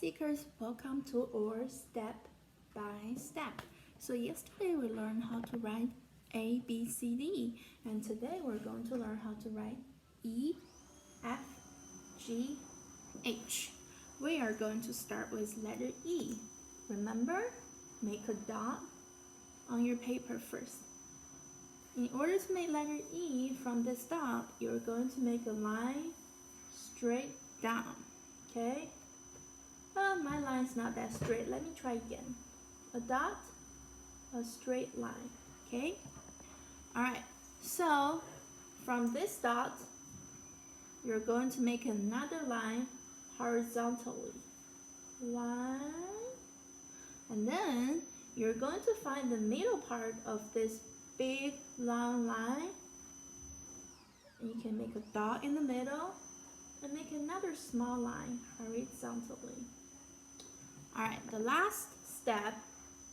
seekers, welcome to our step by step. So yesterday we learned how to write A, B, C, D, and today we're going to learn how to write E, F, G, H. We are going to start with letter E. Remember, make a dot on your paper first. In order to make letter E from this dot, you're going to make a line straight down, okay? Well, my line's not that straight. Let me try again. A dot, a straight line, okay? All right, so from this dot, you're going to make another line horizontally. One, and then you're going to find the middle part of this big long line. And you can make a dot in the middle and make another small line horizontally. All right, the last step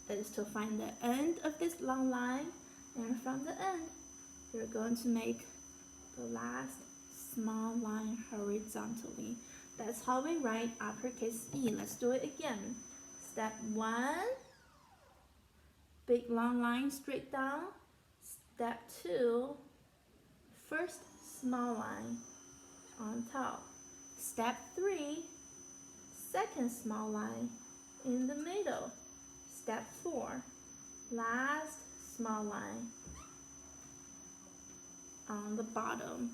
is to find the end of this long line, and from the end, you're going to make the last small line horizontally. That's how we write uppercase E. Let's do it again. Step 1, big long line straight down. Step 2, first small line on top. Step 3, second small line in the middle. Step 4, last small line on the bottom,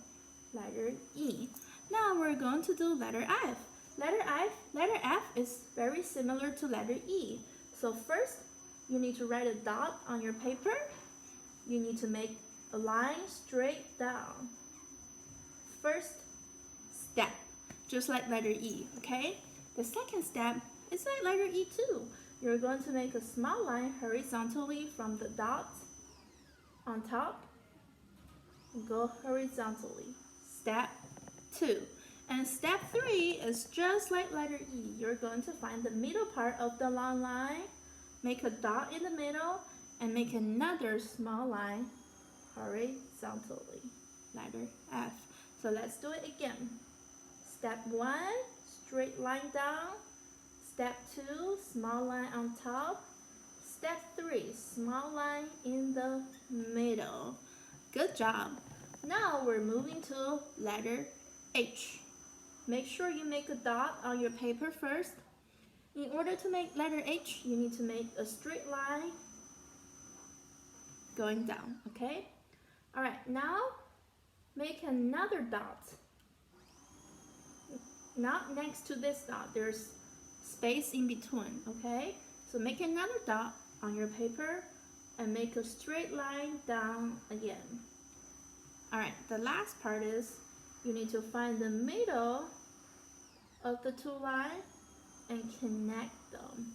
letter E. Now we're going to do letter F. Letter F is very similar to letter E. So first, you need to write a dot on your paper. You need to make a line straight down. First step, just like letter E, okay? The second step is like letter E too. You're going to make a small line horizontally from the dot on top and go horizontally. Step 2. And step 3 is just like letter E. You're going to find the middle part of the long line, make a dot in the middle, and make another small line horizontally, letter F. So let's do it again. Step 1, straight line down. Step 2, small line on top. Step 3, small line in the middle. Good job. Now we're moving to letter H. Make sure you make a dot on your paper first. In order to make letter H, you need to make a straight line going down, okay? All right, now make another dot. Not next to this dot, there's space in between, okay? So make another dot on your paper and make a straight line down again. All right, the last part is you need to find the middle of the two lines and connect them.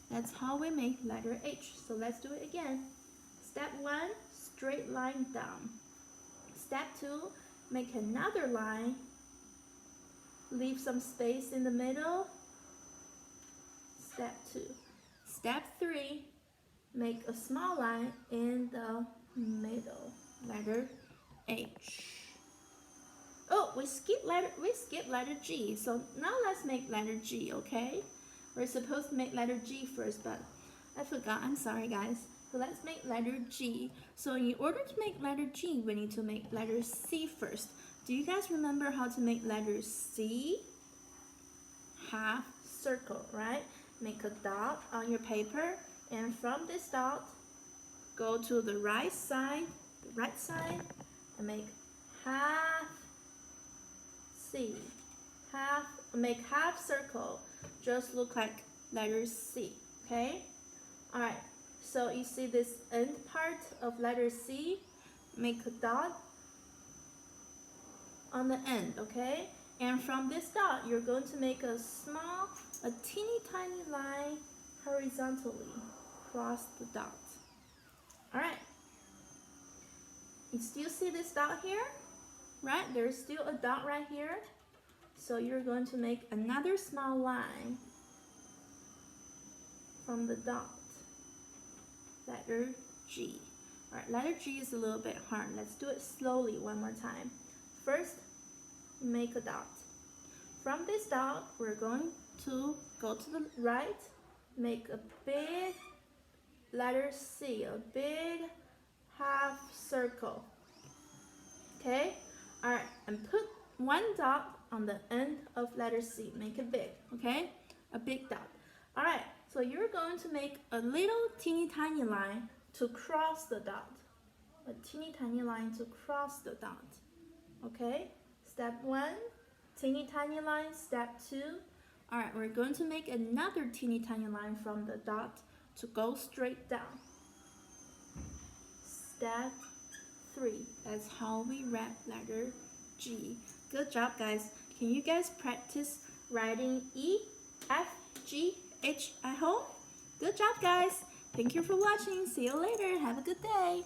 That's how we make letter H. So let's do it again. Step 1, straight line down. Step 2, make another line. Leave some space in the middle. Step 2. Step 3, make a small line in the middle, letter H. Oh, we skipped letter G. So now let's make letter G, okay? We're supposed to make letter G first, but I forgot. I'm sorry, guys. So let's make letter G. So in order to make letter G, we need to make letter C first. Do you guys remember how to make letter C? Half circle, right? Make a dot on your paper, and from this dot, go to the right side, and make half C. Make half circle. Just look like letter C, okay? All right, so you see this end part of letter C? Make a dot on the end, okay? And from this dot, you're going to make a teeny tiny line horizontally across the dot. All right. You still see this dot here? Right? There's still a dot right here. So you're going to make another small line from the dot. Letter G. All right, letter G is a little bit hard. Let's do it slowly one more time. First, make a dot. from this dot, we're going to go to the right, make a big letter C, a big half circle. Okay? Alright, and put one dot on the end of letter C. Make it big, okay? A big dot. Alright, so you're going to make a little teeny tiny line to cross the dot. A teeny tiny line to cross the dot. Okay? Step 1, teeny tiny line. Step 2, alright, we're going to make another teeny tiny line from the dot to go straight down. Step 3, that's how we write letter G. Good job, guys. Can you guys practice writing E, F, G, H at home? Good job, guys. Thank you for watching. See you later. Have a good day.